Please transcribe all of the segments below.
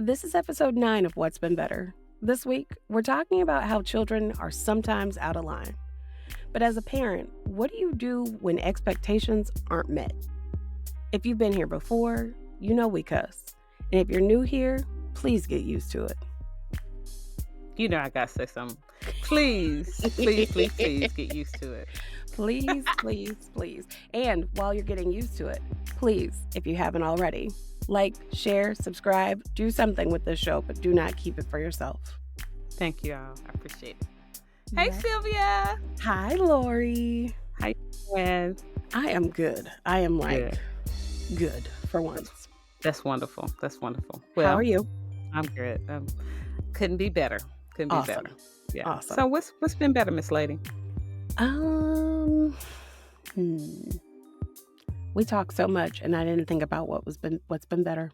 This is episode 9 of What's Been Better. This week, we're talking about how children are sometimes out of line. But as a parent, what do you do when expectations aren't met? If you've been here before, you know we cuss. And if you're new here, please get used to it. You know I gotta say something. Please, please, please, please get used to it. Please, please, please. And while you're getting used to it, please, if you haven't already, like, share, subscribe, do something with this show, but do not keep it for yourself. Thank you all. I appreciate it. Hey, Yeah. Sylvia. Hi, Lori. How you doing? I am good. I am Good. good for once. That's wonderful. That's wonderful. How are you? I'm good. Couldn't be better. Couldn't be Awesome. better. Yeah. Awesome. So what's been better, Miss Lady? We talk so much, and I didn't think about what's been better.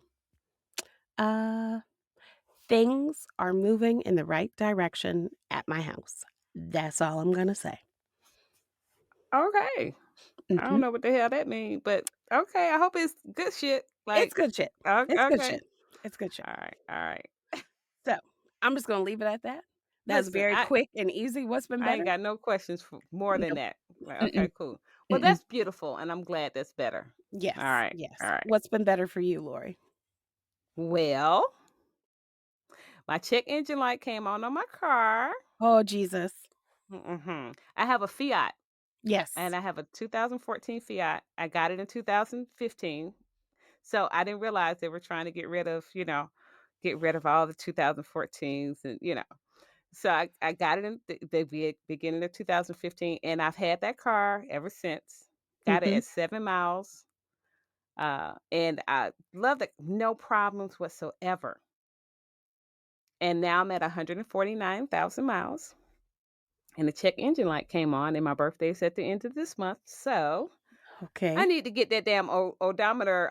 Things are moving in the right direction at my house. That's all I'm gonna say. Okay. I Mhm. don't know what the hell that means, but okay. I hope it's good shit. It's good shit. It's good Okay. shit. It's good shit. All right. All right. So I'm just gonna leave it at that. That's Listen, very quick and easy. What's been I ain't better? got no questions for more than Nope. that. Like, Mm-mm. okay, cool. Well, Mm-mm. that's beautiful, and I'm glad that's better. Yes. All right. All Yes. right. What's been better for you, Lori? Well, my check engine light came on my car. Oh, Jesus. I have a Fiat, Yes. and I have a 2014 Fiat. I got it in 2015. So I didn't realize they were trying to get rid of all the 2014s and. So I got it in the beginning of 2015, and I've had that car ever since. Got it Mhm. at 7 miles. And I love it. No problems whatsoever. And now I'm at 149,000 miles. And the check engine light came on, and my birthday's at the end of this month. So I Okay. need to get that damn odometer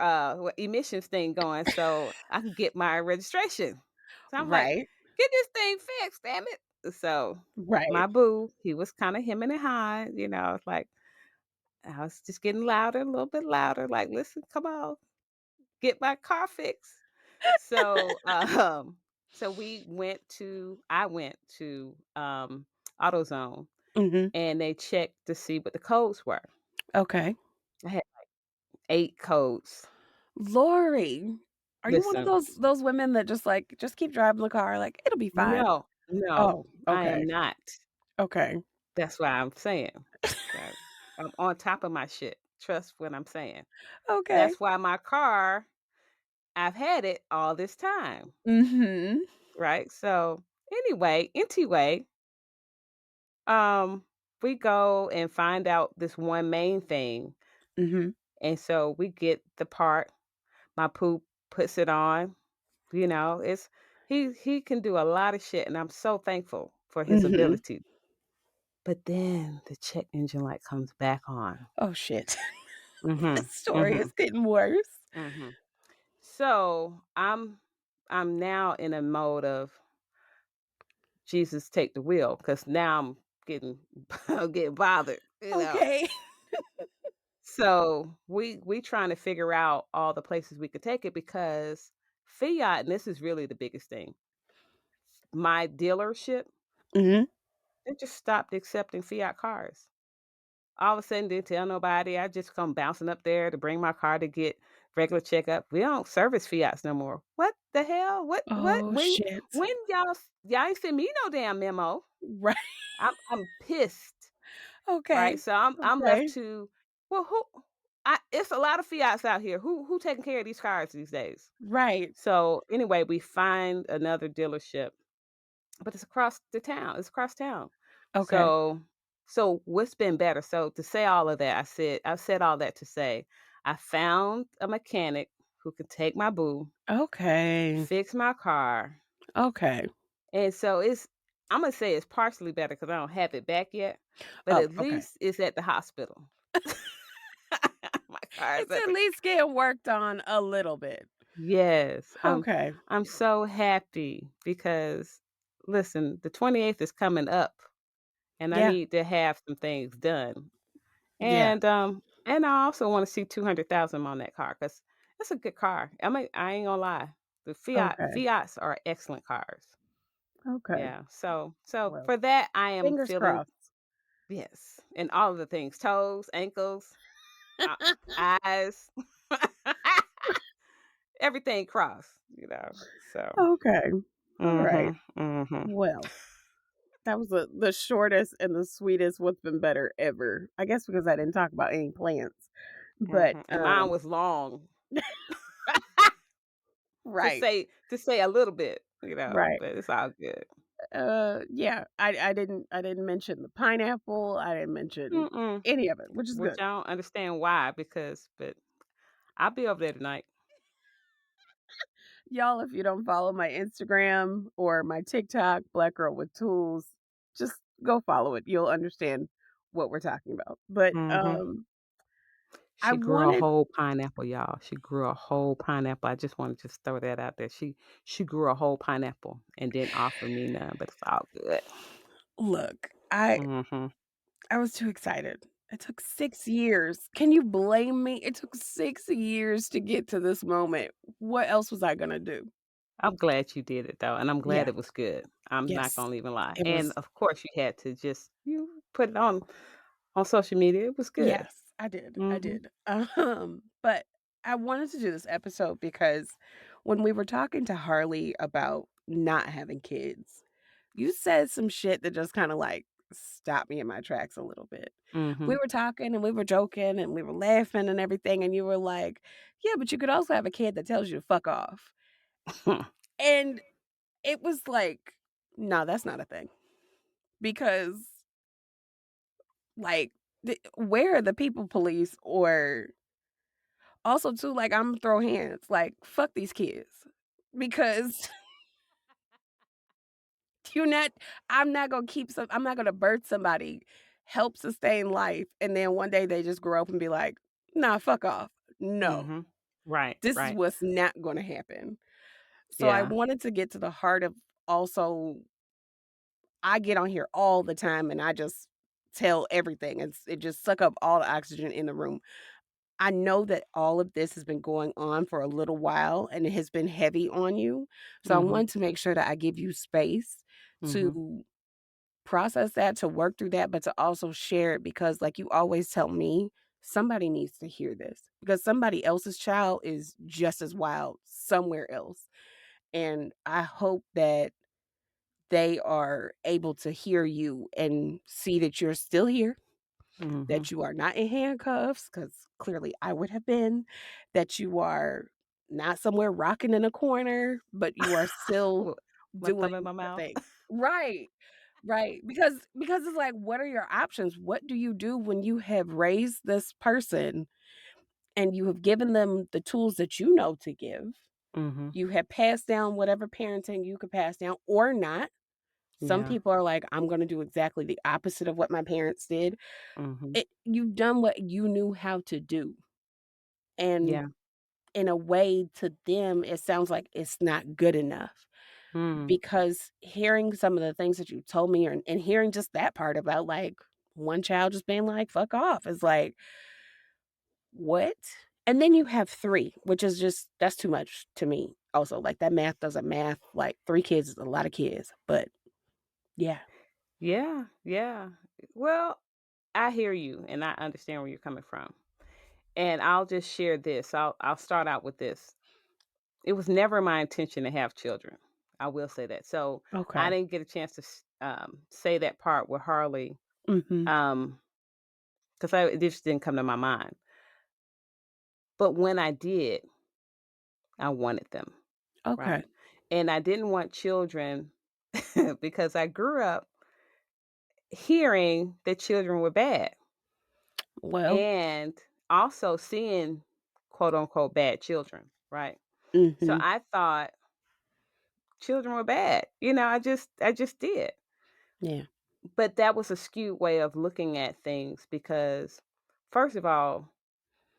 emissions thing going so I can get my registration. So I'm like, Right. get this thing fixed, damn it. So Right. my boo, he was kind of hemming and hawing, it's like I was just getting louder, a little bit louder, like, listen, come on, get my car fixed. So so I went to AutoZone, Mhm. and they checked to see what the codes were. Okay. I had 8 codes. Lori, are you one of Listen, those women that just keep driving the car, like, it'll be fine? no, no, Oh, I okay. am not. Okay. That's why I'm saying that I'm on top of my shit. Trust what I'm saying. Okay. That's why my car, I've had it all this time, Mhm. right? So anyway, um, we go and find out this one main thing, Mhm. and so we get the part. My poop puts it on. It's he can do a lot of shit, and I'm so thankful for his Mhm. ability. But then the check engine light comes back on. Oh, shit. This Mhm, story is mhm, getting worse. mhm. So, I'm now in a mode of, "Jesus, take the wheel, because now I'm getting I'm getting bothered. Okay. So, we trying to figure out all the places we could take it because Fiat, and this is really the biggest thing, my dealership, Mhm. they just stopped accepting Fiat cars. All of a sudden, didn't tell nobody. I just come bouncing up there to bring my car to get regular checkup. We don't service Fiats no more. What the hell? What? Oh, When shit. when y'all ain't send me no damn memo. Right. I'm pissed, right? Okay. So I'm left Okay. to, well, who? It's a lot of Fiats out here. Who taking care of these cars these days? Right. So anyway, we find another dealership, but it's across the town. It's across town. Okay. So what's been better? So to say all of that, I've said all that to say I found a mechanic who could take my boo, Okay. fix my car. Okay. And so I'm gonna say it's partially better because I don't have it back yet, but Oh, at okay. least it's at the hospital. My car is It's at at the least getting worked on a little bit. Yes. Okay. I'm so happy because listen, the 28th is coming up, and I Yeah. need to have some things done. Yeah. And I also wanna see 200,000 on that car because it's a good car. I ain't gonna lie. The Okay. Fiats are excellent cars. Okay. Yeah. So Well, for that, I am fingers feeling crossed. yes, and all of the things: toes, ankles, uh, eyes, everything crossed. So, Okay. All right. mhm, mhm, Well, that was the shortest and the sweetest what's been better ever. I guess because I didn't talk about any plants. But mhm. And mine was long to right. say a little bit, Right. but it's all good. Yeah. I didn't mention the pineapple. I didn't mention Mm-mm. any of it, which is Which good. I don't understand why, but I'll be over there tonight. Y'all, if you don't follow my Instagram or my TikTok, Black Girl with Tools, just go follow it. You'll understand what we're talking about. But Mhm. I She grew a wanted whole pineapple, y'all. She grew a whole pineapple. I just wanna just throw that out there. She grew a whole pineapple and didn't offer me none, but it's all good. look, I Mhm. I was too excited. It took 6 years. Can you blame me? It took 6 years to get to this moment. What else was I gonna do? I'm glad you did it though, and I'm glad Yeah. it was good. I'm not Yes. gonna even lie. It And was of course, you had to just you put it on social media. It was good. yes, I did, I Mhm. did. But I wanted to do this episode because when we were talking to Harley about not having kids, you said some shit that just kinda, like, stopped me in my tracks a little bit. We Mhm. were talking and we were joking and we were laughing and everything, and you were like, "Yeah, but you could also have a kid that tells you to fuck off." And it was like, "No, that's not a thing." Because, like, where are the people police or also too, like, Imma throw hands, like, fuck these kids because you're not I'm not gonna I'm not gonna birth somebody, help sustain life, and then one day they just grow up and be like, "Nah, fuck off." No, Mhm. Right, this is right. what's not gonna happen. So I Yeah. wanted to get to the heart of also I get on here all the time and I just tell everything. It just suck up all the oxygen in the room. I know that all of this has been going on for a little while and it has been heavy on you. So I Mhm. want to make sure that I give you space Mhm. to process that, to work through that, but to also share it because, like you always tell me, somebody needs to hear this because somebody else's child is just as wild somewhere else. And I hope that they are able to hear you and see that you're still here, Mhm. that you are not in handcuffs, because clearly I would have been, that you are not somewhere rocking in a corner, but you are still With my doing thumb in my the mouth. thing. Right, right, because it's like, what are your options? What do you do when you have raised this person and you have given them the tools that you know to give? Mhm. You have passed down whatever parenting you could pass down or not. Some Yeah. people are like, "I'm gonna do exactly the opposite of what my parents did." Mhm. You've done what you knew how to do, and Yeah. in a way, to them, it sounds like it's not good enough, Mm. because hearing some of the things that you told me and hearing just that part about, like, one child just being like, "Fuck off," is like, "What?" And then you have 3, which is just that's too much to me also, like, that math doesn't math, like, 3 kids is a lot of kids, but yeah. Yeah, yeah. Well, I hear you and I understand where you're coming from. And I'll just share this. I'll start out with this. It was never my intention to have children. I will say that. So I Okay. didn't get a chance to say that part with Harley Mhm. um, because it just didn't come to my mind. But when I did, I wanted them, Okay. right? And I didn't want children because I grew up hearing that children were bad Well, and also seeing quote unquote bad children, right? So mhm. I thought children were bad. I just did. Yeah. But that was a skewed way of looking at things because first of all,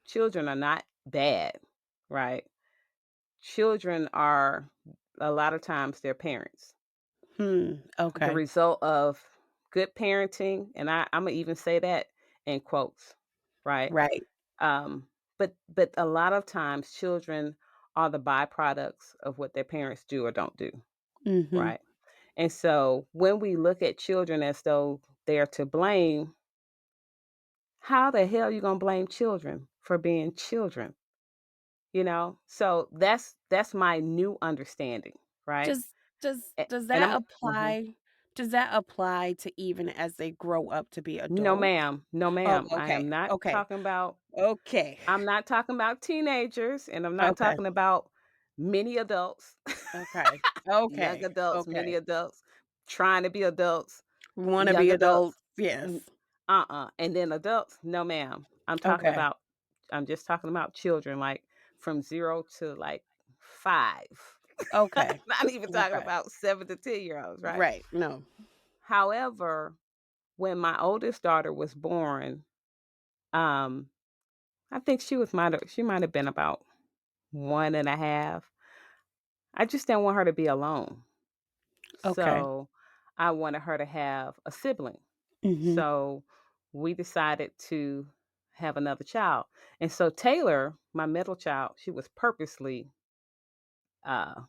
children are not bad, right? Children are a lot of times their parents. The Okay. result of good parenting, and Imma even say that in quotes, right? Right. Um, but a lot of times children are the byproducts of what their parents do or don't do, Mhm. right? And so when we look at children as though they're to blame, how the hell you gonna blame children for being children? So that's my new understanding, right? Does does A- does and that I'm Mhm. apply does that apply to even as they grow up to be No adults? ma'am, no Oh, ma'am. I okay. am not Okay. talking about Okay. I'm not talking about teenagers, and I'm not Okay. talking about many adults, Okay. young Okay. adults, many Okay. adults trying to be adults, Wanna young be adults. adults. Yes. n- And then adults, no ma'am. Okay. I'm just talking about children, like from 0 to like 5. Okay. Not even talking Okay. about 7 to 10-year-olds, right? Right. No. However, when my oldest daughter was born, um, I think she might have been about 1.5. I just didn't want her to be alone. Okay. So I wanted her to have a sibling. Mhm. So we decided to have another child. And so Taylor, my middle child, she was purposely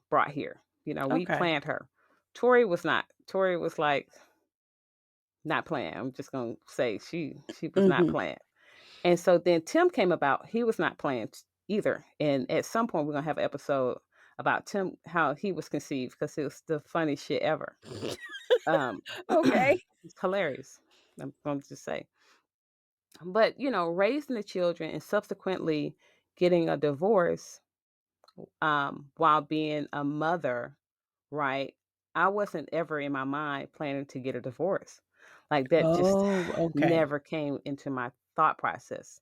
brought here. We Okay. planned her. Tori was not. Tori was like not planned. I'm just gonna say she was not Mhm. planned. And so then Tim came about. He was not planned either. And at some point we're gonna have an episode about Tim, how he was conceived, because it was the funniest shit ever. Um, Okay. it's hilarious. I'm going to just say. But, raising the children and subsequently getting a divorce while being a mother, right? I wasn't ever in my mind planning to get a divorce. Like that just Oh, okay. never came into my thought process.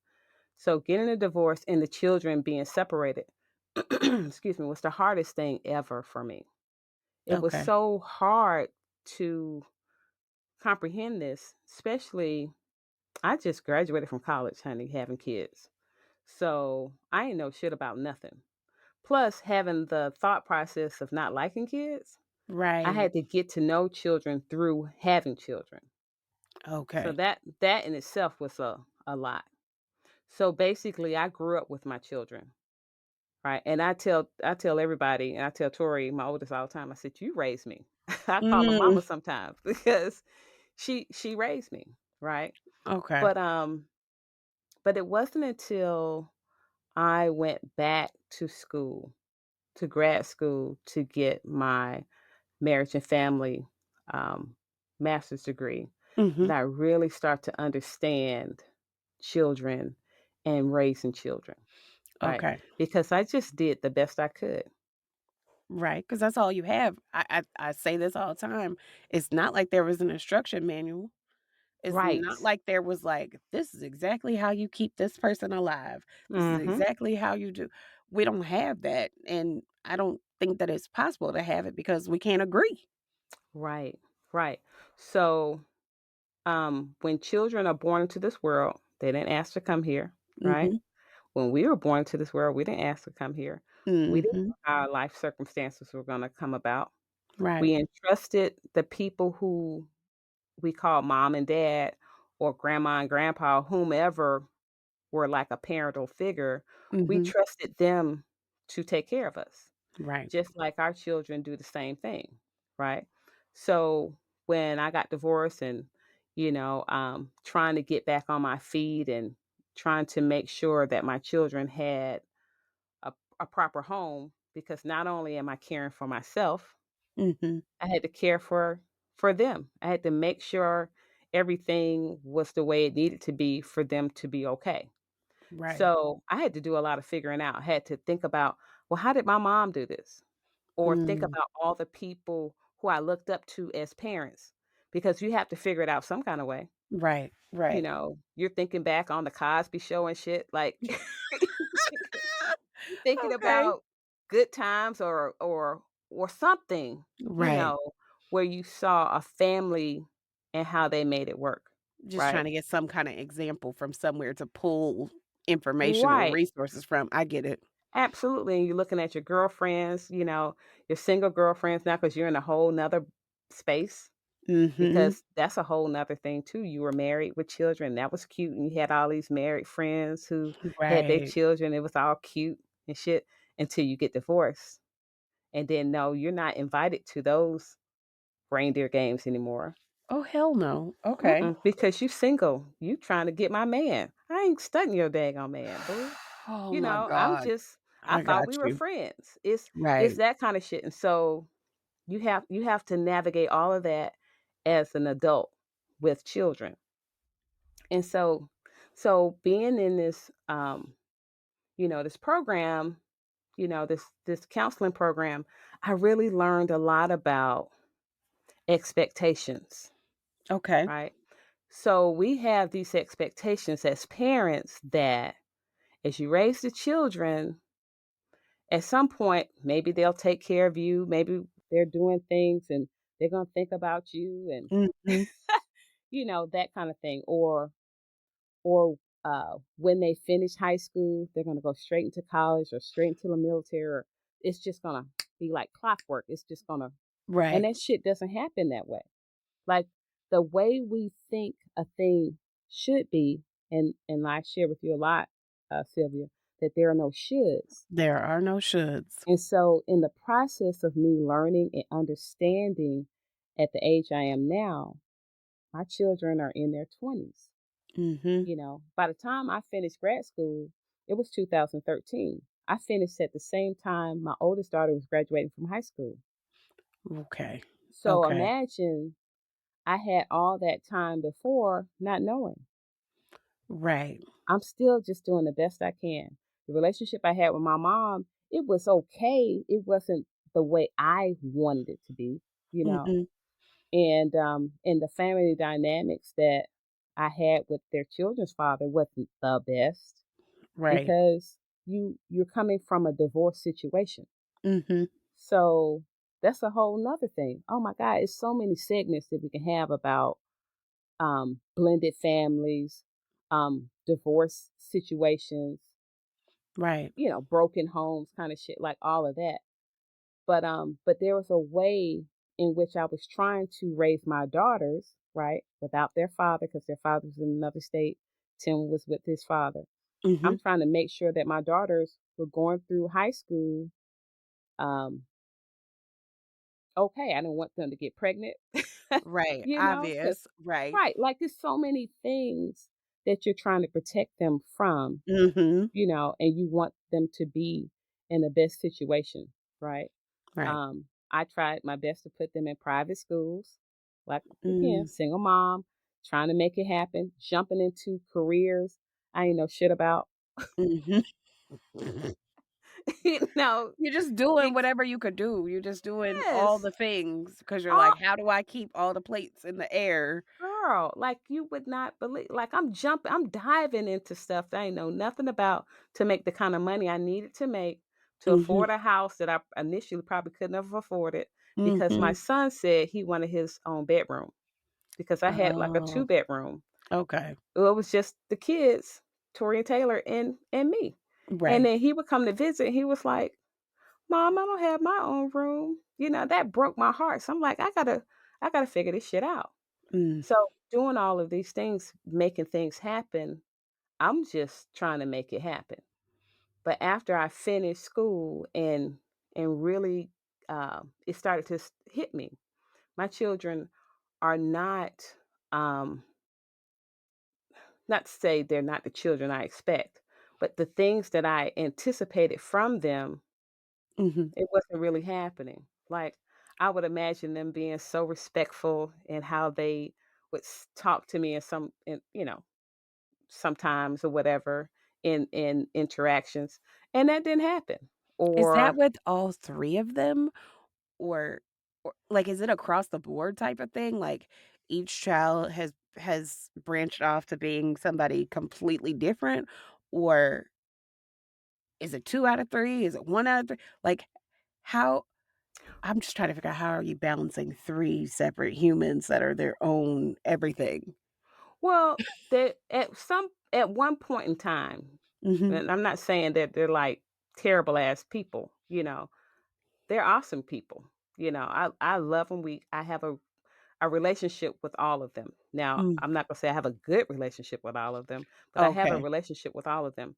So getting a divorce and the children being separated, excuse me, was the hardest thing ever for me. It was Okay. so hard to comprehend this, especially I just graduated from college, honey, having kids. So I ain't know shit about nothing. Plus, having the thought process of not liking kids, I Right. had to get to know children through having children. So Okay. that in itself was a lot. So basically, I grew up with my children, right? And I tell everybody, and I tell Tori, my oldest, all the time. I said, "You raised me." I call her Mm. mama sometimes because she raised me, right? Okay. But it wasn't until I went back to school, to grad school, to get my marriage and family um, master's degree that Mhm. I really start to understand children and raising children, right? Okay. Because I just did the best I could. Right. Because that's all you have. I say this all the time. It's not like there was an instruction manual. It's Right. not like there was like, "This is exactly how you keep this person alive. This is Mhm. exactly how you do." We don't have that, and I don't think that it's possible to have it because we can't agree. Right. Right. So, when children are born into this world, they didn't ask to come here, right? Mhm. When we were born into this world, we didn't ask to come here. We didn't Mhm. know how our life circumstances were gonna come about. Right. We entrusted the people who we call mom and dad or grandma and grandpa, whomever were like a parental figure, we Mhm. trusted them to take care of us, Right. just like our children do the same thing, right? So when I got divorced and, trying to get back on my feet and trying to make sure that my children had a proper home, because not only am I caring for myself, Mhm. I had to care for them. I had to make sure everything was the way it needed to be for them to be okay. Right. So, I had to do a lot of figuring out. I had to think about, well, how did my mom do this? Or think Mm. about all the people who I looked up to as parents, because you have to figure it out some kind of way. Right. Right. You're thinking back on the Cosby Show and shit, like you're thinking Okay. about good times or something, Right. where you saw a family and how they made it work, Just right? trying to get some kinda example from somewhere to pull information or Right. resources from. I get it. Absolutely. And you're looking at your girlfriends, your single girlfriends now, because you're in a whole nother space, Mhm. because that's a whole nother thing too. You were married with children. That was cute. And you had all these married friends who had their Right. children. It was all cute and shit. until you get divorced. And then no, you're not invited to those reindeer games anymore. Oh, hell no. Okay. Because you single. You trying to get my man. I ain't studying your daggone man, boo. Oh You my know, I'm God. just I I thought got we were you. friends. It's Right. that kind of shit. And so you have to navigate all of that as an adult with children. And so being in this this program, this counseling program, I really learned a lot about expectations, Okay. right? So we have these expectations as parents that as you raise the children, at some point, maybe they'll take care of you. Maybe they're doing things and they're going to think about you and, Mhm. that kind of thing. Or when they finish high school, they're going to go straight into college or straight into the military. Or it's just going to be like clockwork. It's just going to, and Right. that shit doesn't happen that way. Like the way we think a thing should be, and I share with you a lot, Sylvia, that there are no shoulds. There are no shoulds. And so, in the process of me learning and understanding at the age I am now, my children are in their 20s. Mhm. By the time I finished grad school, it was 2013. I finished at the same time my oldest daughter was graduating from high school. Okay. So, Okay. imagine I had all that time before not knowing. Right. I'm still just doing the best I can. The relationship I had with my mom, it was okay. It wasn't the way I wanted it to be, you know. Mhm. And the family dynamics that I had with their children's father wasn't the best Right. because you're coming from a divorce situation. Mhm. So that's a whole nother thing. Oh my God, it's so many segments that we can have about blended families, divorce situations, Right. broken homes, kind of shit, like all of that. But there was a way in which I was trying to raise my daughters, right, without their father, because their father was in another state. Tim was with his father. Mhm. I'm trying to make sure that my daughters were going through high school. Um, okay, I didn't want them to get pregnant, Right. 'cause Obvious. Right. right, like there's so many things that you're trying to protect them from, Mhm. and you want them to be in the best situation, right? Right. I tried my best to put them in private schools, like again, Mm. single mom, trying to make it happen, jumping into careers I ain't know shit about. Mhm. you know, You're just doing because whatever you could do. You're just doing all yes, the things because 'cause you're all like, "How do I keep all the plates in the air?" girl, like you would not believe. Like I'm diving into stuff that I ain't know nothing about to make the kind of money I needed to make to Mhm. afford a house that I initially probably couldn't have afforded because my Mhm. son said he wanted his own bedroom because I had like a Oh, two-bedroom. okay. Well, it was just the kids, Tori and Taylor and me. And Right. then he would come to visit. He was like, "Mom, I don't have my own room." That broke my heart. So I'm like, I gotta figure this shit out. Mm. So doing all of these things, making things happen, I'm just trying to make it happen. But after I finished school and really, it started to hit me. My children are um, not to say they're not the children I expect, but the things that I anticipated from them, Mhm. it wasn't really happening. Like I would imagine them being so respectful in how they would talk to me sometimes or whatever in interactions, and that didn't happen. Is that Or with all 3 of them? Or like, is it across the board type of thing? Like, each child has branched off to being somebody completely different? Or is it 2 out of 3? Is it 1 out of 3? Like, how I'm just trying to figure out how are you balancing 3 separate humans that are their own everything? well, that at one point in time, Mhm. and I'm not saying that they're like terrible ass people, they're awesome people. I love them. I have a relationship with all of them. Now, Mm. I'm not gonna say I have a good relationship with all of them, but I have a Okay. relationship with all of them.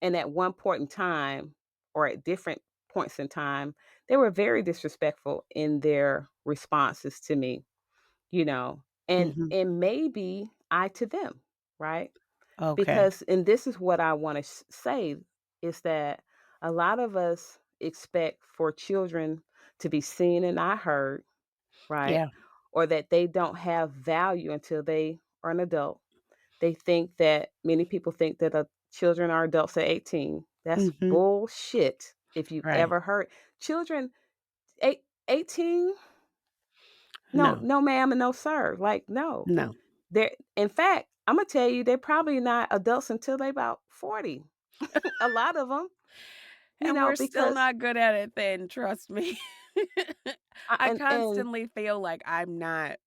And at one point in time, or at different points in time, they were very disrespectful in their responses to me, you know, Mhm. and maybe I to them, right? Okay. Because and this is what I want to say is that a lot of us expect for children to be seen and not heard, right? Yeah. Or that they don't have value until they are an adult. They think that many people think that children are adults at 18. That's Mhm. bullshit. If you've Right. ever heard children eight, 18, no, No. no, ma'am, and no, sir. Like, no. No. They're in fact, I'm gonna tell you, they're probably not adults until they about 40. A lot of them, And we're still because not good at it then, trust me. I, I and constantly feel like I'm not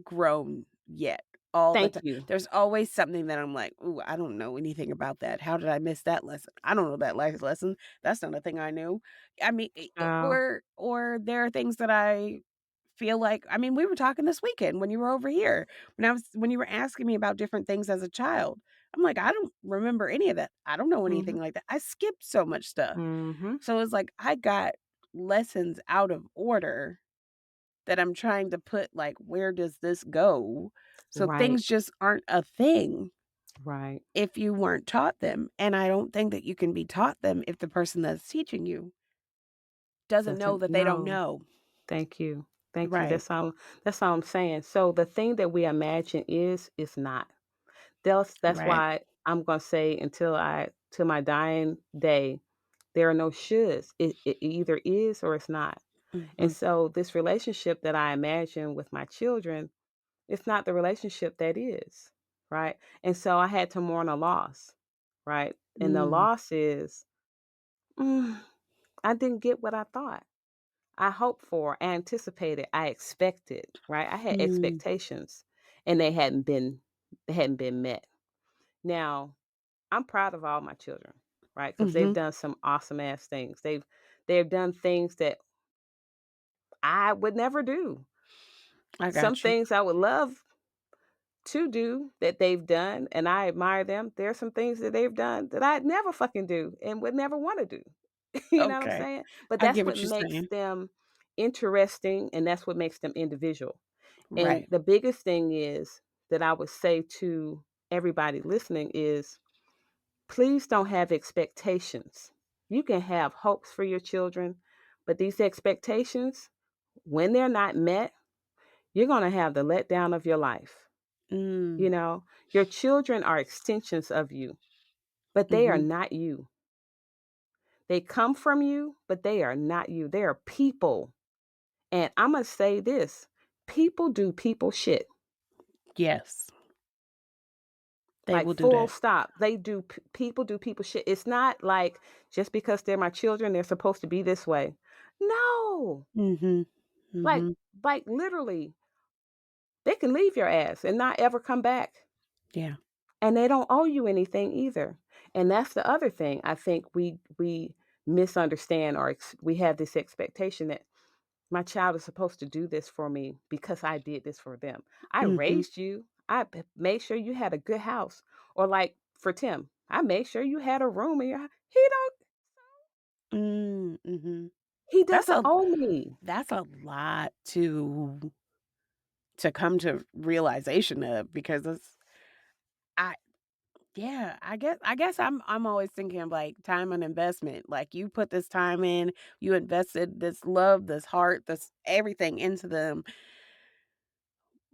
grown yet, all the thank time. you. There's always something that I'm like, "Ooh, I don't know anything about that. How did I miss that lesson? I don't know that life lesson. That's not a thing I knew." I mean, Uh, or there are things that I feel like I mean, we were talking this weekend when you were over here, when you were asking me about different things as a child. I'm like, "I don't remember any of that. I don't know anything mhm, like that. I skipped so much stuff." mhm, So it's like I got lessons out of order that I'm trying to put, like, where does this go? So right, things just aren't a thing right. if you weren't taught them, and I don't think that you can be taught them if the person that's teaching you doesn't know Doesn't that they don't know. know. Thank you. Thank you. Right, That's all I'm saying. So the thing that we imagine is not. That's right. why I'm gonna say until I to my dying day, there are no shoulds. It either is or it's not. And Mhm, so this relationship that I imagine with my children, it's not the relationship that is, right? And so I had to mourn a loss, right? And the mm, loss is mm, I didn't get what I thought. I hoped for, I anticipated, I expected, right? I had mm, expectations and they hadn't been met. Now, I'm proud of all my children, right? Because they've mhm. done some awesome ass things. They've done things that I would never do. I Some got you. things I would love to do that they've done, and I admire them. There are some things that they've done that I'd never fucking do and would never want to do. You know what I'm Okay. saying? But I that's get what what you're makes saying. them interesting and that's what makes them individual. And Right. the biggest thing is that I would say to everybody listening is please don't have expectations. You can have hopes for your children, but these expectations, when they're not met, you're going to have the letdown of your life. Mm, You know, your children are extensions of you, but they are mhm. not you. They come from you, but they are not you. They are people. And I'm going to say this people do people shit. Yes, they Like will do full that. stop. They do people do people shit. It's not like just because they're my children, they're supposed to be this way. No. Mhm, Like mhm. like literally, they can leave your ass and not ever come back. Yeah. And they don't owe you anything either. And that's the other thing I think we misunderstand or we have this expectation that my child is supposed to do this for me because I did this for them. I Mhm. raised you. Made sure you had a good house. Or like for Tim, I made sure you had a room in your house. Mm, mhm. He That's doesn't a owe me. that's a lot to come to realization of because it's I yeah, I guess I'm always thinking of like time and investment. Like you put this time in, you invested this love, this heart, this everything into them.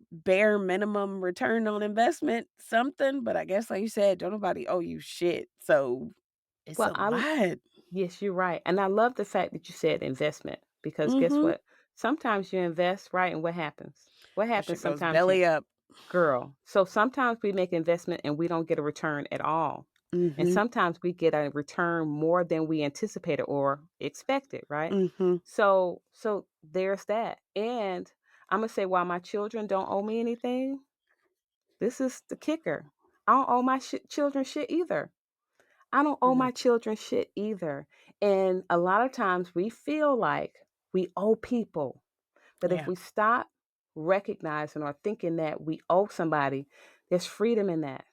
Bare minimum return on investment, something, but I guess like you said, don't nobody owe you shit. So it's Well, a lot. yes, you're right. And I love the fact that you said investment because guess Mhm. what? Sometimes you invest, right? And what happens? What That happens shit goes sometimes belly up. girl. So sometimes we make investment and we don't get a return at all. And Mhm. sometimes we get a return more than we anticipated or expected, right? Mhm. So there's that. And I'm gonna say while my children don't owe me anything, this is the kicker. I don't owe my children shit either. I don't owe No. my children shit either. And a lot of times we feel like we owe people. But if Yeah. we stop recognizing or thinking that we owe somebody, there's freedom in that.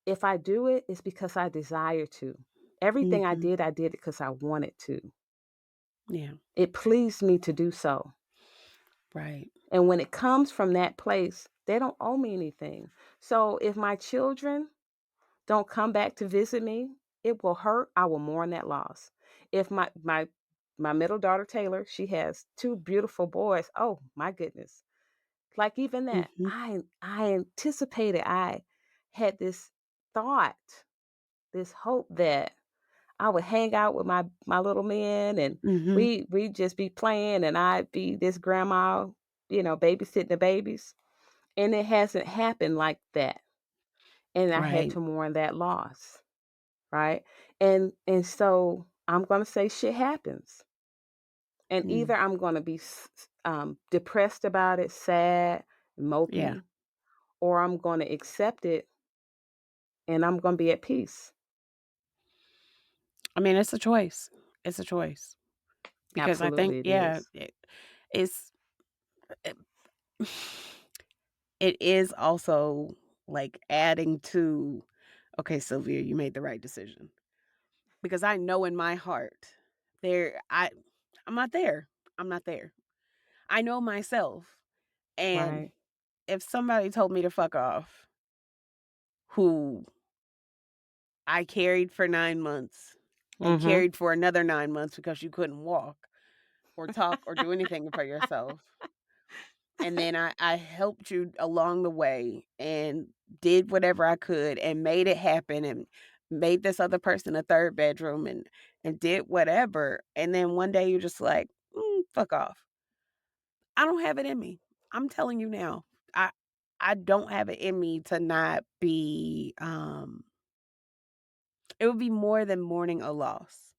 If I do it, it's because I desire to. Everything Mhm. I did it because I wanted to. Yeah. It pleased me to do so. Right. And when it comes from that place, they don't owe me anything. So if my children don't come back to visit me, it will hurt. I will mourn that loss. If my middle daughter Taylor, she has two beautiful boys. Oh my goodness. Like even that, Mhm. I anticipated, I had this thought, this hope that I would hang out with my little men and Mhm. we just be playing and I'd be this grandma, babysitting the babies. And it hasn't happened like that. And I had Right. to mourn that loss. Right. And so I'm gonna say shit happens. And Mm. either I'm gonna be depressed about it, sad, Yeah. mopey, or I'm gonna accept it and I'm gonna be at peace. I mean, it's a choice. It's a choice because I think, Absolutely it yeah, is. it's it, it is also like adding to, okay, Sylvia, you made the right decision because I know in my heart there, I'm not there. I'm not there. I know myself, and Right. if somebody told me to fuck off, who I carried for 9 months and Mhm. carried for another 9 months because you couldn't walk or talk or do anything for yourself. And then I helped you along the way and did whatever I could and made it happen and made this other person a third bedroom and did whatever. And then one day you're just like, fuck off. I don't have it in me. I'm telling you now. I I don't have it in me to not be it would be more than mourning a loss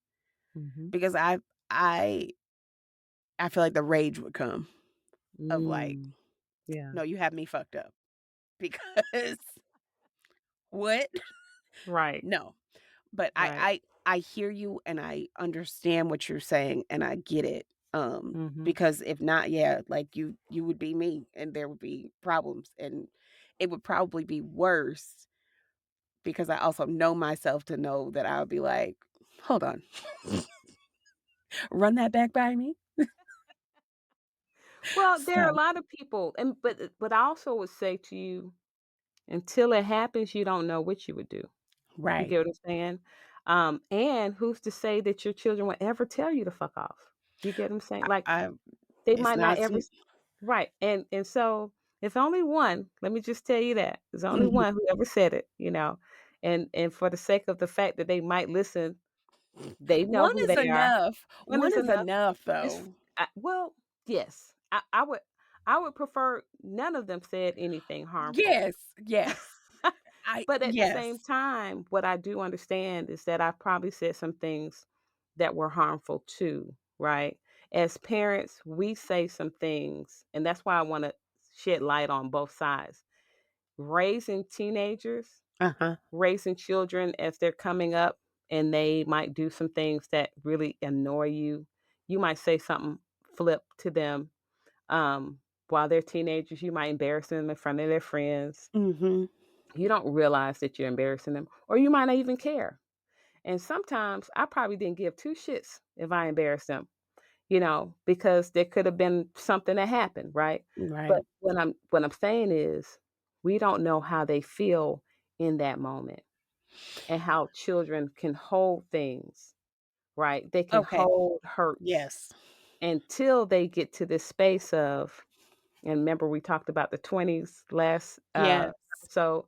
Mhm. because I I feel like the rage would come of like, Mm. Yeah. no, you have me fucked up because what? Right. No. But Right. I hear you and I understand what you're saying and I get it. Mhm. Because if not, yeah, like you would be me and there would be problems and it would probably be worse because I also know myself to know that I would be like, hold on, run that back by me. Well, there are a So lot of people, and but I also would say to you, until it happens, you don't know what you would do. You right. get what I'm saying? And who's to say that your children will ever tell you to fuck off? You get what I'm saying? Like I they it's might not not ever right. And so it's only one, let me just tell you that. There's only mhm. one who ever said it, and for the sake of the fact that they might listen, they know One who is they are. enough. One One is is enough. enough It's though. well, yes. I would prefer none of them said anything harmful. Yes, yes. I But at the same yes. time, what I do understand is that I probably said some things that were harmful too, right? As parents, we say some things, and that's why I want to shed light on both sides. Raising teenagers, Uh-huh. raising children as they're coming up, and they might do some things that really annoy you. You might say something flip to them while they're teenagers. You might embarrass them in front of their friends. Mhm. You don't realize that you're embarrassing them, or you might not even care. And sometimes I probably didn't give two shits if I embarrassed them, because there could have been something that happened, right? But Right. what I'm saying is we don't know how they feel in that moment and how children can hold things, right? They can Okay. hold hurts Yes. until they get to this space of, and remember we talked about the 20s last Yes. episode.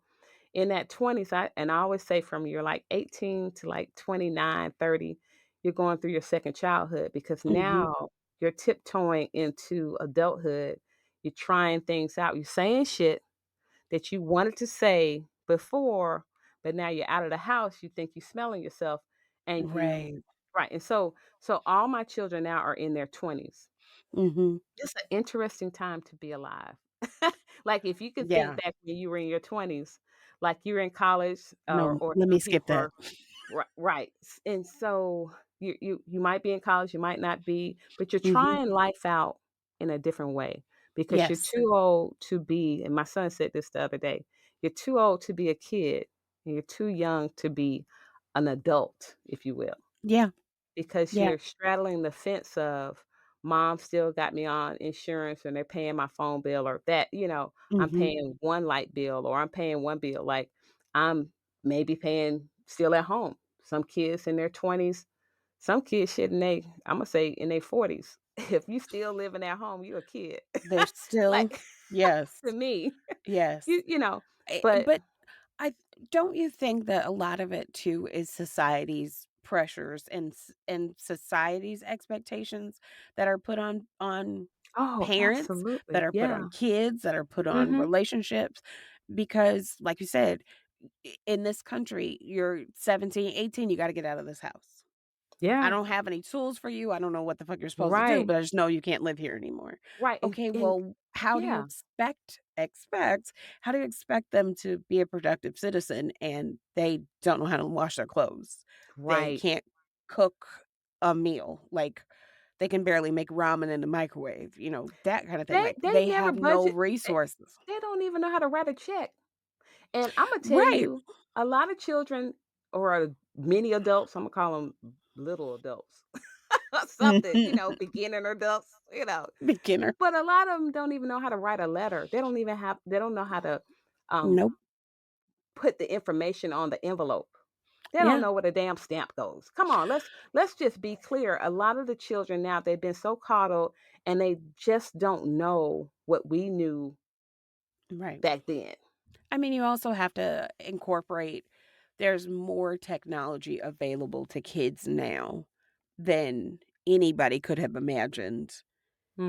In that 20s, I always say from you're like 18 to like 29, 30, you're going through your second childhood because Mhm. now you're tiptoeing into adulthood. You're trying things out. You're saying shit that you wanted to say before, but now you're out of the house. You think you're smelling yourself, and you Right. right. And so all my children now are in their 20s. Mhm. It's an interesting time to be alive. Like, if you could think Yeah. back when you were in your 20s, like you're in college, No, or let me some skip people that. are right. And so you might be in college, you might not be, but you're Mhm. trying life out in a different way because you're Yes. too old to be, and my son said this the other day, you're too old to be a kid and you're too young to be an adult, if you will, Yeah. because Yeah. you're straddling the fence of mom still got me on insurance and they're paying my phone bill or that, I'm Mhm. paying one light bill or I'm paying one bill. Like I'm maybe paying still at home. Some kids in their 20s, some kids shit in they, I'm gonna say in their 40s. If you still living at home, you're a kid. They're still Like yes. to me, Yes. but But I don't you think that a lot of it too is society's pressures and society's expectations that are put on oh, parents, that absolutely. are put Yeah. on kids, that are put on Mhm. relationships because like you said, in this country, you're 17, 18, you got to get out of this house. I Yeah. don't have any tools for you. I don't know what the fuck you're supposed to do, Right. but I just know you can't live here anymore. Right. Okay, And well, how do you yeah. how do you expect them to be a productive citizen and they don't know how to wash their clothes? They Right. can't cook a meal. Like they can barely make ramen in the microwave, that kind of thing. They Like they they never have no budget. resources. They don't even know how to write a check. And Imma tell Right. you, a lot of children or many adults, Imma call them little adults or something, beginning adults. Beginner. But a lot of them 'em don't even know how to write a letter. They don't know how to, um, Nope. put the information on the envelope. They don't Yeah. know where the damn stamp goes. Come on, let's just be clear. A lot of the children now, they've been so coddled and they just don't know what we knew Right. back then. I mean, you also have to incorporate there's more technology available to kids now than anybody could have imagined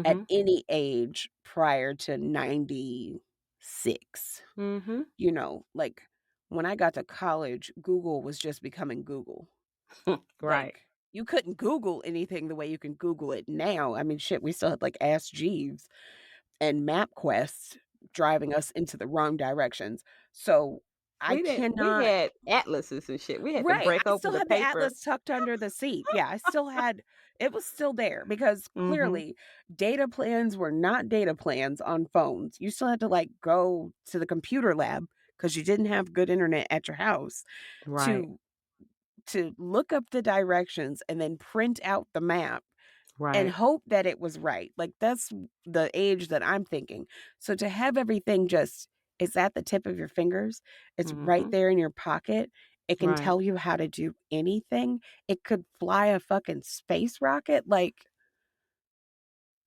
at Mhm. any age prior to 96. Mhm. Like when I got to college, Google was just becoming Google. Right. Like you couldn't Google anything the way you can Google it now. I mean, shit, we still had like Ask Jeeves and MapQuest driving us into the wrong directions. So, I We cannot had atlases and shit. We had to right, break I open still the had the paper. atlas tucked under the seat. Yeah, I still had it was still there because Mhm. clearly data plans were not data plans on phones. You still had to, like, go to the computer lab because you didn't have good internet at your house Right. to look up the directions and then print out the map and Right. hope that it was right. Like, that's the age that I'm thinking. So to have everything just it's at the tip of your fingers, it's right Mhm. there in your pocket, it can Right. tell you how to do anything. It could fly a fucking space rocket. Like,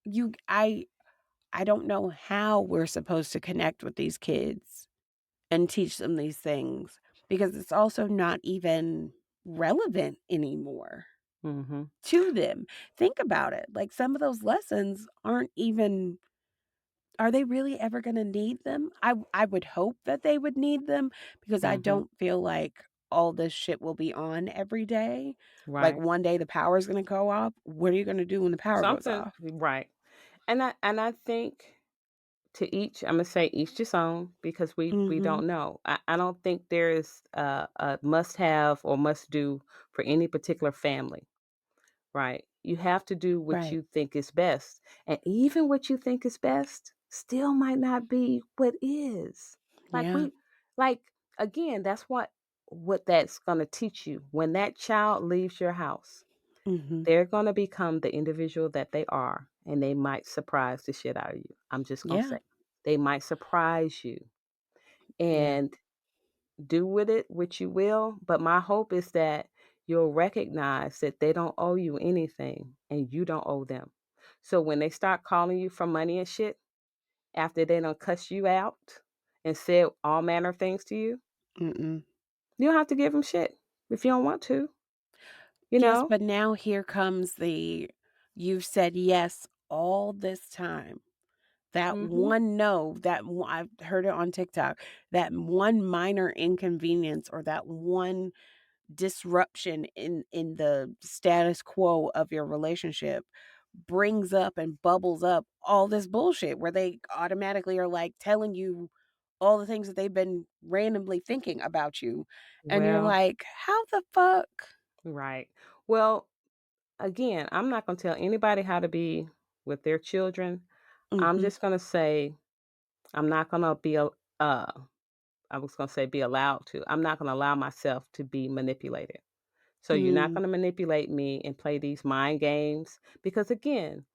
you I don't know how we're supposed to connect with these kids and teach them these things because it's also not even relevant anymore Mhm. to them. Think about it. Like, some of those lessons aren't even are they really ever gonna need them? I would hope that they would need them because I Mhm. don't feel like all this shit will be on every day. Like, Right. one day the power is gonna go off. What are you gonna do when the power goes Something off? right. And I think to each, Imma say each his own because we Mhm. don't know. I don't think there is a must have or must do for any particular family. Right. You have to do what Right. you think is best. And even what you think is best still might not be what is. Like Yeah. like again, that's what that's going to teach you. When that child leaves your house, Mhm. they're going to become the individual that they are and they might surprise the shit out of you. I'm just going to Yeah. say. They might surprise you. Yeah. And do with it what you will, but my hope is that you'll recognize that they don't owe you anything and you don't owe them. So when they start calling you for money and shit after they don't cuss you out and said all manner of things to you, Mm-mm. you don't have to give them shit if you don't want to, you Yes, know? but now here comes the you've said yes all this time. That Mhm. one no, I've heard it on TikTok, that one minor inconvenience or that one disruption in the status quo of your relationship brings up and bubbles up all this bullshit where they automatically are, like, telling you all the things that they've been randomly thinking about you, and you're Well, like, "How the fuck?" right. Well, again, I'm not going to tell anybody how to be with their children. I'm Mhm. just going to say I'm not going to be a I was gonna say be allowed to. I'm not gonna allow myself to be manipulated. So you're not Mm. gonna manipulate me and play these mind games because again,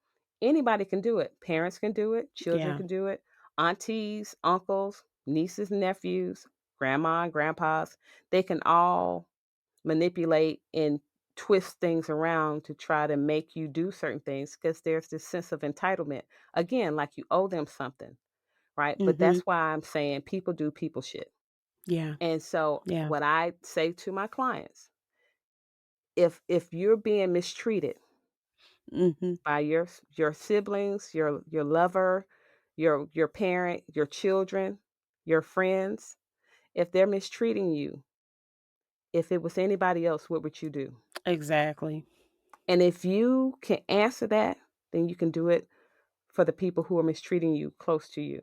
anybody can do it. Parents can do it, children Yeah. can do it, aunties, uncles, nieces, nephews, grandma and grandpas, they can all manipulate and twist things around to try to make you do certain things because there's this sense of entitlement. Again, like you owe them something, right? But Mhm. that's why I'm saying people do people shit. Yeah. And so Yeah. what I say to my clients, if you're being mistreated Mhm. by your siblings, your lover, your parent, your children, your friends, if they're mistreating you, if it was anybody else, what would you do? Exactly. And if you can answer that, then you can do it for the people who are mistreating you close to you.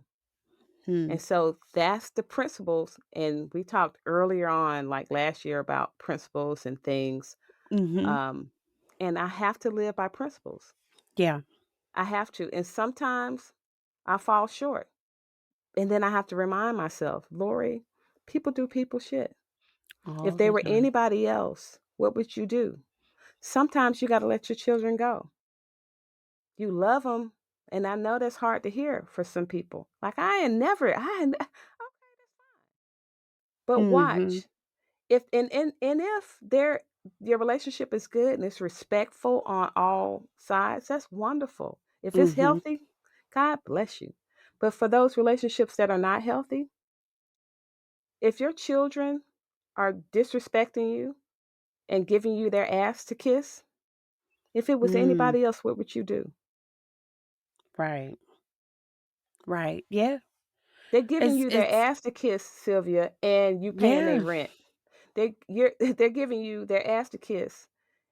Hmm. And so that's the principles. And we talked earlier on, like last year, about principles and things. Mhm. Um, and I have to live by principles. Yeah. I have to. And sometimes I fall short. And then I have to remind myself, Lori, people do people shit. If All they the were time. anybody else, what would you do? Sometimes you got to let your children go. You love them, and I know that's hard to hear for some people. Like, but Mhm. watch. If and if your relationship is good and it's respectful on all sides, that's wonderful. If it's Mhm. healthy, God bless you. But for those relationships that are not healthy, if your children are disrespecting you and giving you their ass to kiss, if it was Mm. anybody else, what would you do? Right. Right. Yeah. They're giving you their It's ass to kiss, Sylvia, and you paying their yeah. rent. They're giving you their ass to kiss,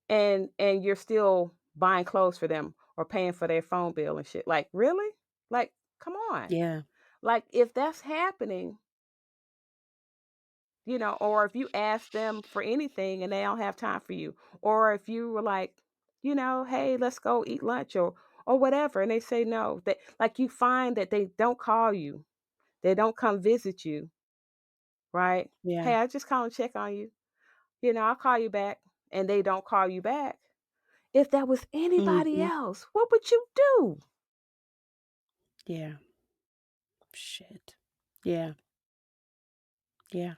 and you're still buying clothes for them or paying for their phone bill and shit. Like, really? Like, come on. Yeah. Like, if that's happening, or if you ask them for anything and they don't have time for you, or if you were like, hey, let's go eat lunch or whatever, and they say no, that like you find that they don't call you, they don't come visit you, right? Yeah. Hey, I just call and check on you. I'll call you back, and they don't call you back. If that was anybody Mhm. else, what would you do? Yeah. Shit. Yeah. Yeah.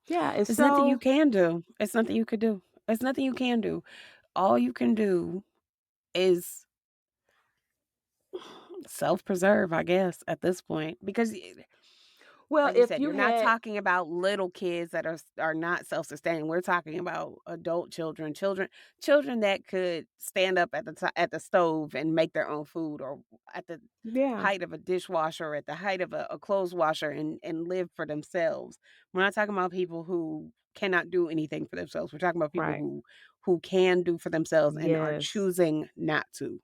Yeah, and There's nothing you so can do. It's nothing you could do. It's nothing you can do. All you can do is self-preserve, I guess, at this point, because well, like you if said, you you're not had talking about little kids that are not self-sustaining. We're talking about adult children, children that could stand up at the stove and make their own food, or at the yeah, height of a dishwasher, or at the height of a clothes washer, and live for themselves. We're not talking about people who cannot do anything for themselves. We're talking about people right. who can do for themselves and are Yes, choosing not to.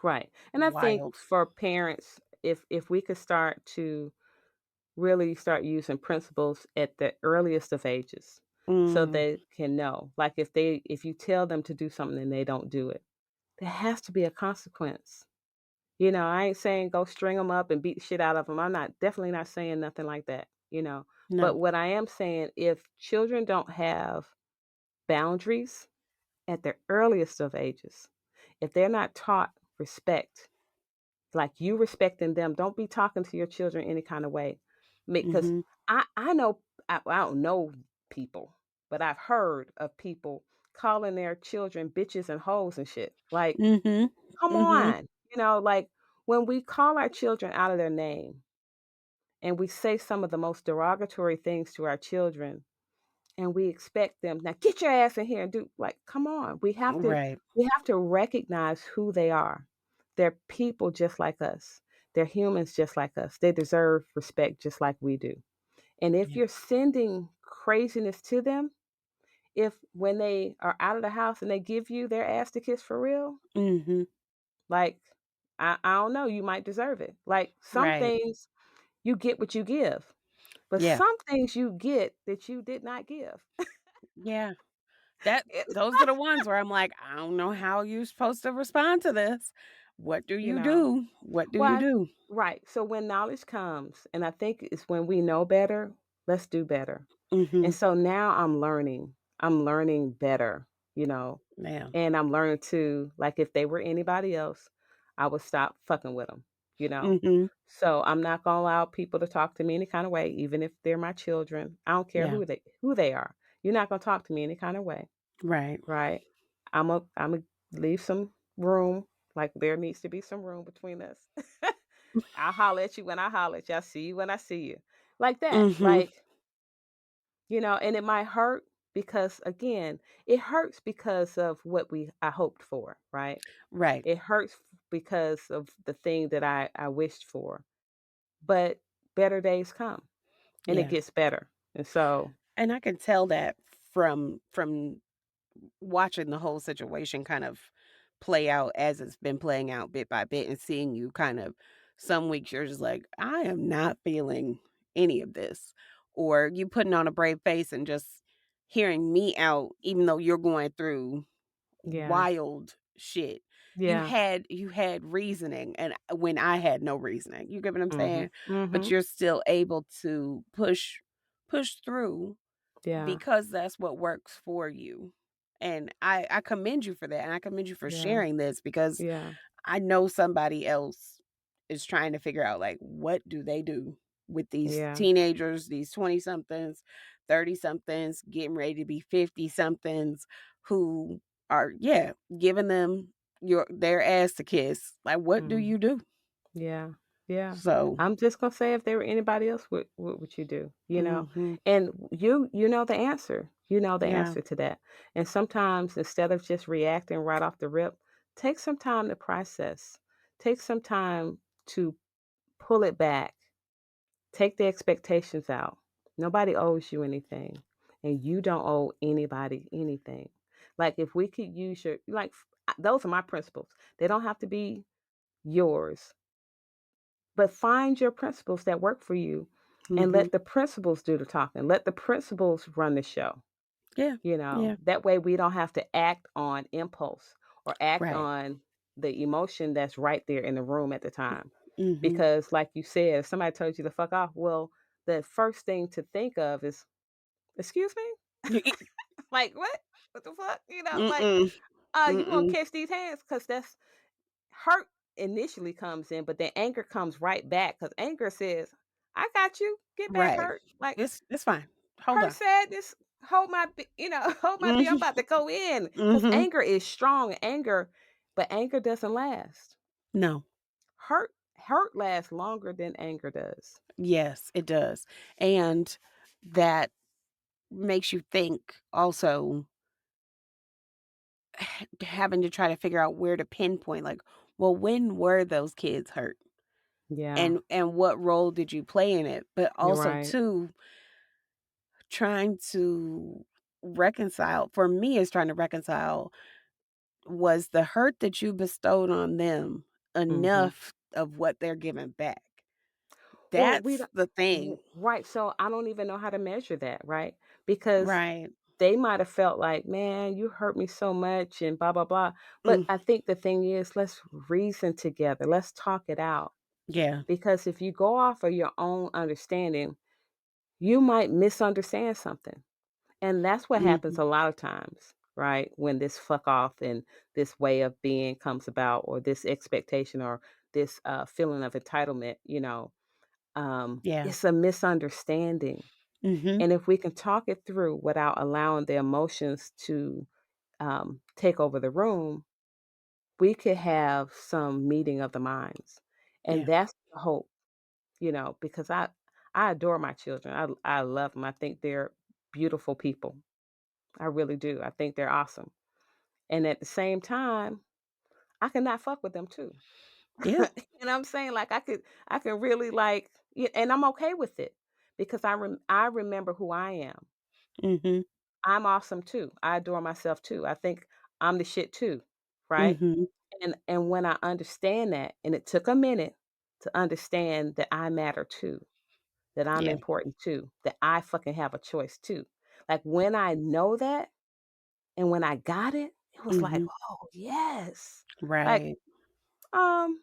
right. And I think Wild. for parents, if we could start to really start using principles at the earliest of ages so Mm, they can know. Like if you tell them to do something and they don't do it, there has to be a consequence. I ain't saying go string them up and beat the shit out of them. I'm not definitely not saying nothing like that. But no. what I am saying, if children don't have boundaries at the earliest of ages, if they're not taught respect, like you respecting them, don't be talking to your children any kind of way. Because Mhm. I know I don't know people, but I've heard of people calling their children bitches and hoes and shit. Like, Mhm. come Mhm. on. Like when we call our children out of their name and we say some of the most derogatory things to our children and we expect them now get your ass in here and do like come on. We have to Right. we have to recognize who they are. They're people just like us. They're humans just like us. They deserve respect just like we do. And if Yeah. you're sending craziness to them, if when they are out of the house and they give you their ass to kiss for real, Mhm. like I don't know, you might deserve it. Like some Right. things you get what you give, but Yeah. some things you get that you did not give. Yeah. That It's those are the ones where I'm like, "I don't know how you're supposed to respond to this." What do you you know? do? What do Well, you do? right. So when knowledge comes, and I think it's when we know better, let's do better. And Mhm. so now I'm learning better, you know, Yeah. and I'm learning to, like, if they were anybody else, I would stop fucking with them, you know. Mhm. So I'm not gonna allow people to talk to me any kind of way, even if they're my children. I don't care Yeah. who they are. You're not gonna talk to me any kind of way, Right. right? I'm a leave some room. Like there needs to be some room between us. I'll holler at you when I holler at you. I see you when I see you. Like that. Mhm. And it might hurt because again, it hurts because of what we I hoped for, right? Right. It hurts because of the thing that I wished for. But better days come and it Yeah. gets better. And so, And I can tell that from watching the whole situation kind of play out as it's been playing out bit by bit and seeing you kind of some weeks you're just like, I am not feeling any of this. Or you putting on a brave face and just hearing me out, even though you're going through yeah. wild shit. Yeah. You had reasoning and when I had no reasoning. You get what I'm Mhm. saying? But Mhm. you're still able to push through Yeah. because that's what works for you. And I commend you for that, and I commend you for Yeah. sharing this because Yeah. I know somebody else is trying to figure out, like, what do they do with these Yeah. teenagers, these 20 somethings, 30 somethings, getting ready to be 50 somethings who are, yeah, giving them their ass to kiss. Like, what do Mhm. you do? Yeah, yeah. So, I'm just gonna say if there were anybody else, what would you do? You know, mhm, and you know the answer. You know the yeah, answer to that. And sometimes instead of just reacting right off the rip, take some time to process. Take some time to pull it back. Take the expectations out. Nobody owes you anything, and you don't owe anybody anything. Like if we could use those are my principles. They don't have to be yours, but find your principles that work for you and mhm, let the principles do the talking. Let the principles run the show. yeah, yeah, That way we don't have to act on impulse or act right, on the emotion that's right there in the room at the time. mhm. Because, like you said, if somebody told you to fuck off, well, the first thing to think of is, excuse me? Like, what? What the fuck? Mm-mm, You gonna mm-mm, catch these hands because that's hurt initially comes in, but then anger comes right back because anger says, "I got you. Get back, right. hurt. Like It's fine. Hold hurt on. sadness. Hold my, hold my beer. I'm Mhm, about to go in because mhm. anger is strong. But anger doesn't last. No. Hurt lasts longer than anger does. Yes, it does, and that makes you think also having to try to figure out where to pinpoint, like, well, when were those kids hurt? Yeah, And what role did you play in it? But you're also right. too, trying to reconcile for me is trying to reconcile, was the hurt that you bestowed on them Hmm. enough of what they're giving back? Well, we That's don't. the thing. Right. So I don't even know how to measure that. Right. Because Right. they might have felt like, "Man, you hurt me so much," and blah, blah, blah. But Mm, I think the thing is, let's reason together. Let's talk it out. yeah. Because if you go off of your own understanding, you might misunderstand something. And that's what happens Mhm. a lot of times, right? When this fuck off and this way of being comes about, or this expectation, or this feeling of entitlement, Yeah. it's a misunderstanding. Mhm. And if we can talk it through without allowing the emotions to take over the room, we could have some meeting of the minds. And Yeah. that's the hope, because I adore my children. I love them. I think they're beautiful people. I really do. I think they're awesome. And at the same time, I cannot fuck with them too. Yeah. I'm saying? Like I can really and I'm okay with it because I remember who I am. Mhm. I'm awesome too. I adore myself too. I think I'm the shit too, right? Mhm. And when I understand that, and it took a minute to understand that I matter too, that I'm Yeah. important too, that I fucking have a choice too. Like when I know that and when I got it, it was like, Mhm. "Oh, yes." Like, Right. Um,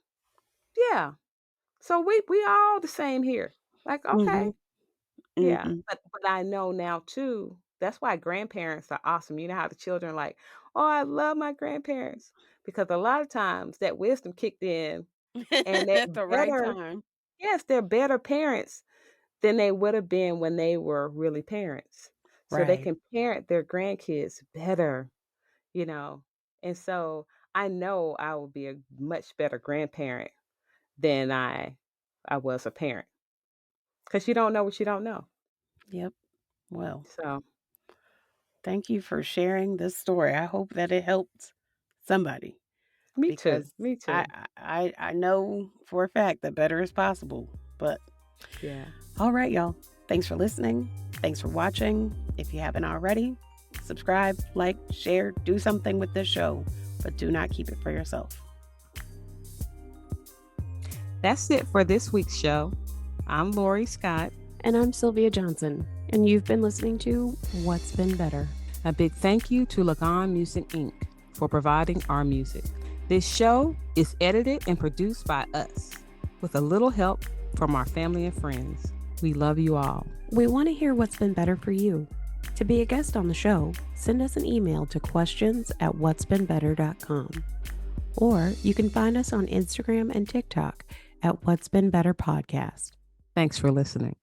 yeah. So we all the same here. Like, okay, Mhm. yeah. Mhm. But I know now too, that's why grandparents are awesome. You know how the children are like, "Oh, I love my grandparents." Because a lot of times that wisdom kicked in and they're At the right better, time. yes, they're better parents than they would have been when they were really parents. So they Right. can parent their grandkids better, you know. And so I know I will be a much better grandparent than I was a parent. Because you don't know what you don't know. Yep. Well, So, thank you for sharing this story. I hope that it helped somebody me too, because me I too. I I know for a fact that better is possible. But Yeah. all right, y'all. Thanks for listening. Thanks for watching. If you haven't already, subscribe, like, share, do something with this show, but do not keep it for yourself. That's it for this week's show. I'm Lori Scott. And I'm Sylvia Johnson, and you've been listening to What's Been Better. A big thank you to Lagan Music Inc. for providing our music. This show is edited and produced by us with a little help from our family and friends. We love you all. We want to hear what's been better for you. To be a guest on the show, send us an email to questions@whatsbeenbetter.com. Or you can find us on Instagram and TikTok at What's Been Better Podcast. Thanks for listening.